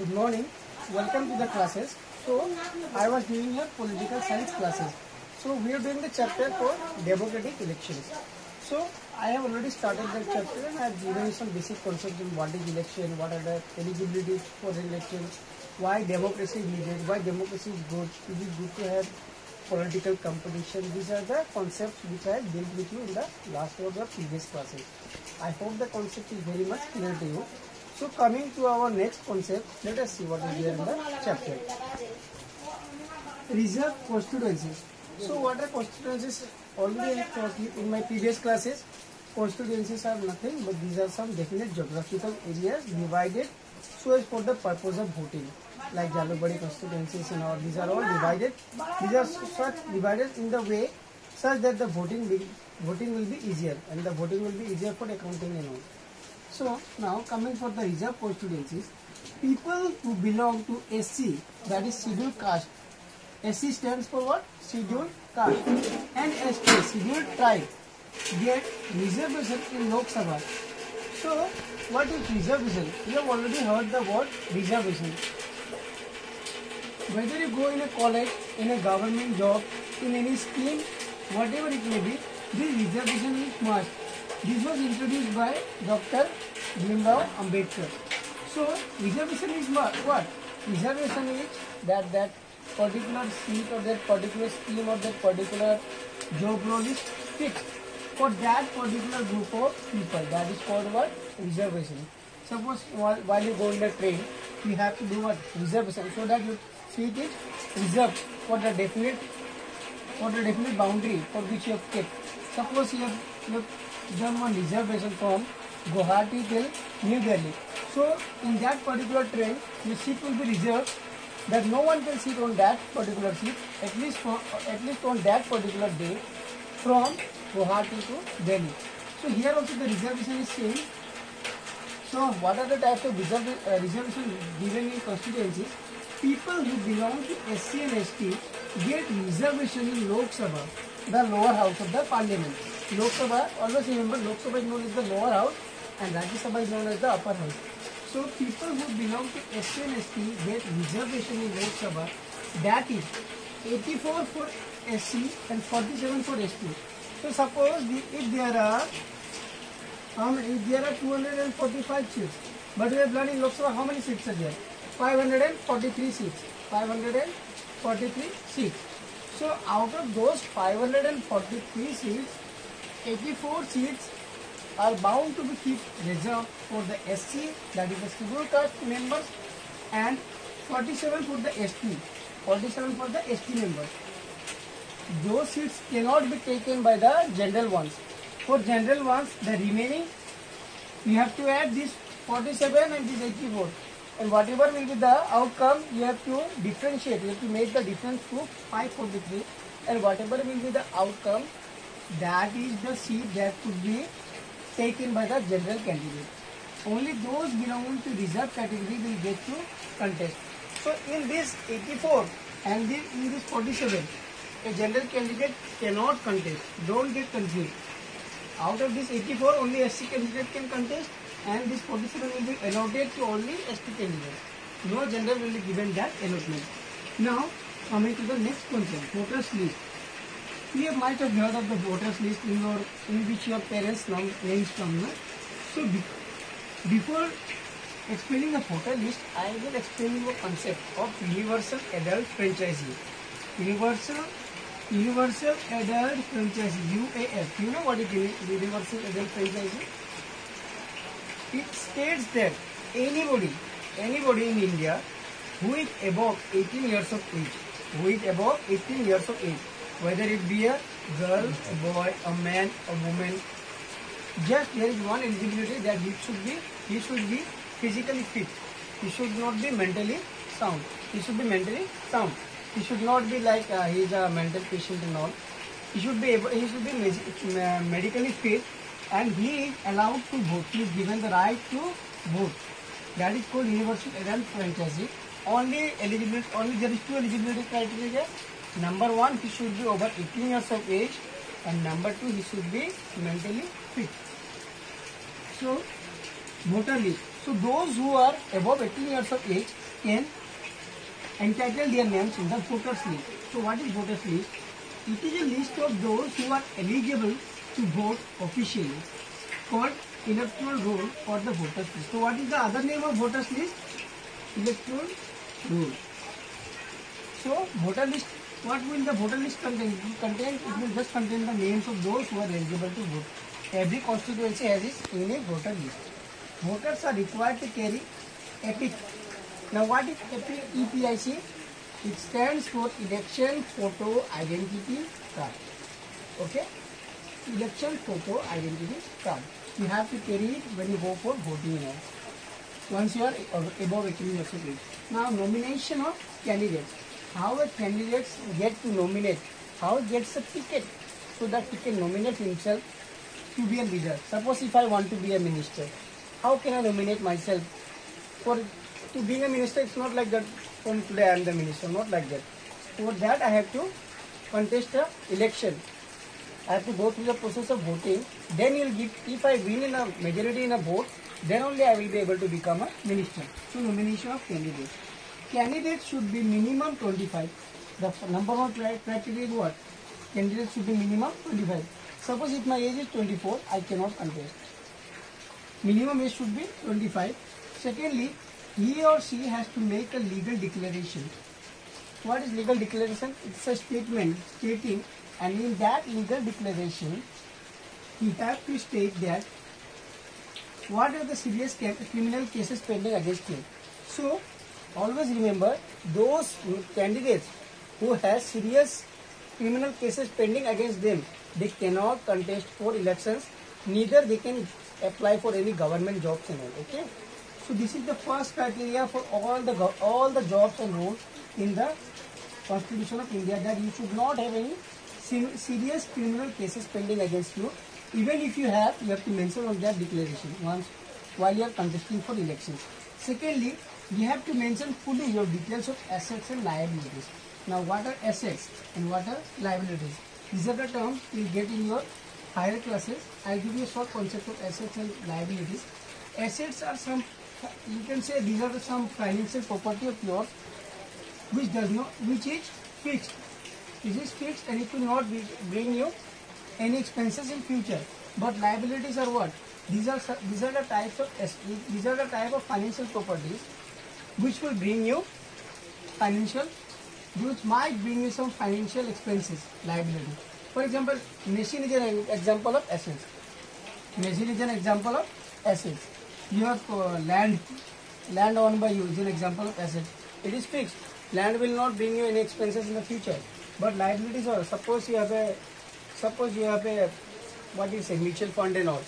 Good morning. Welcome to the classes. So, I was doing your political science classes. So, we are doing the chapter for democratic elections. So, I have already started that chapter and I have given you some basic concepts in what is election, what are the eligibilities for the elections, why democracy is needed, why democracy is good, it is good to have political competition. These are the concepts which I have dealt with you in the last of the previous classes. I hope the concept is very much clear to you. So coming to our next concept, let us see what is there in the chapter. Reserve constituencies. So what are constituencies? Already I taught you in my previous classes. Constituencies are nothing but these are some definite geographical areas divided so as for the purpose of voting. Like Jalukbari constituencies and all, these are all divided. These are such divided in the way such that the voting will be easier and the voting will be easier for accounting and all. So now coming for the reserve constituencies, people who belong to SC, that is scheduled caste. SC stands for what? Scheduled caste. And ST, scheduled tribe, get reservation in Lok Sabha. So what is reservation? You have already heard the word reservation. Whether you go in a college, in a government job, in any scheme, whatever it may be, this reservation is must. This was introduced by Dr. Bhimrao Ambedkar. So, reservation is what? Reservation is that particular seat or that particular scheme or that particular job role is fixed for that particular group of people. That is called what? Reservation. Suppose while you go in the train, you have to do what? Reservation, so that your seat is reserved for the definite boundary for which you have kept. Suppose you have done one reservation from Guwahati till New Delhi. So in that particular train, your seat will be reserved that no one can sit on that particular seat at least on that particular day from Guwahati to Delhi. So here also the reservation is same. So what are the types of reservation given in constituencies? People who belong to SC and ST get reservation in Lok Sabha, the lower house of the parliament. Lok Sabha, always remember, Lok Sabha is known as the lower house and Rajya Sabha is known as the upper house. So people who belong to SC and ST get reservation in Lok Sabha, that is 84 for SC and 47 for ST. So suppose if there are 245 seats, but we have learned in Lok Sabha how many seats are there? 543 seats. 543 seats. So out of those 543 seats, 84 seats are bound to be kept reserved for the SC, that is the scheduled caste members, and 47 for the ST. 47 for the ST members. Those seats cannot be taken by the general ones. For general ones, the remaining, you have to add this 47 and this 84. And whatever will be the outcome, you have to differentiate. You have to make the difference to 543. And whatever will be the outcome, that is the seat that could be taken by the general candidate. Only those belonging to reserve category will get to contest. So in this 84 and in this 47, a general candidate cannot contest. Don't get confused. Out of this 84, only SC candidate can contest, and this 47 will be allotted to only ST candidate. No general will be given that allotment. Now, coming to the next concept, voters list. You might have heard of the voters list in which your parents' names come. So, before explaining the voter list, I will explain you a concept of universal adult franchisee. Universal Adult Franchisee, UAF. You know what it is, Universal Adult Franchisee? It states that anybody in India who is above 18 years of age, whether it be a girl, a boy, a man, a woman, just there is one eligibility, that he should be physically fit. He should not be mentally sound. He should be mentally sound. He should not be like he is a mental patient and all. He should be medically fit, and he is allowed to vote. He is given the right to vote. That is called universal adult franchisee. Only there is two eligibility criteria. Number one, he should be over 18 years of age, and number two, he should be mentally fit. So, voter list. So those who are above 18 years of age can entitle their names in the voters list. So what is voters list? It is a list of those who are eligible to vote officially, called electoral roll for the voters list. So what is the other name of voters list? Electoral roll. So voter list, what will the voter list contain? It will just contain the names of those who are eligible to vote. Every constituency has its unique voter list. Voters are required to carry EPIC. Now what is EPIC? It stands for Election Photo Identity Card. Okay? Election Photo Identity Card. You have to carry it when you go for voting now. Once you are above 18 years of age. Now nomination of candidates. How a candidate get to nominate? How he gets a ticket so that he can nominate himself to be a leader. Suppose if I want to be a minister, how can I nominate myself? To being a minister, it's not like that from today I am the minister, not like that. For that I have to contest the election. I have to go through the process of voting. Then you'll give, if I win in a majority in a vote, then only I will be able to become a minister. So nomination of candidates. Candidates should be minimum 25. The number one criteria is what? Candidates should be minimum 25. Suppose if my age is 24, I cannot contest. Minimum age should be 25. Secondly, he or she has to make a legal declaration. What is legal declaration? It's a statement stating, and in that legal declaration, he has to state that what are the serious criminal cases pending against him. So, always remember, those candidates who has serious criminal cases pending against them, they cannot contest for elections, neither they can apply for any government jobs and all. Okay. So this is the first criteria for all the jobs and roles in the Constitution of India, that you should not have any serious criminal cases pending against you. Even if you have to mention on that declaration once while you are contesting for elections. Secondly, you have to mention fully your details of assets and liabilities. Now what are assets and what are liabilities? These are the terms you will get in your higher classes. I will give you a short concept of assets and liabilities. Assets are some, you can say these are some financial property of yours which is fixed. This is fixed and it will not bring you any expenses in future. But liabilities are what? These are the types of type of financial properties which will bring you which might bring you some financial expenses, liability. For example, machine is an example of assets. Machine is an example of assets. You have land owned by you is an example of asset. It is fixed. Land will not bring you any expenses in the future. But liabilities are, suppose you have a what is a mutual fund and all.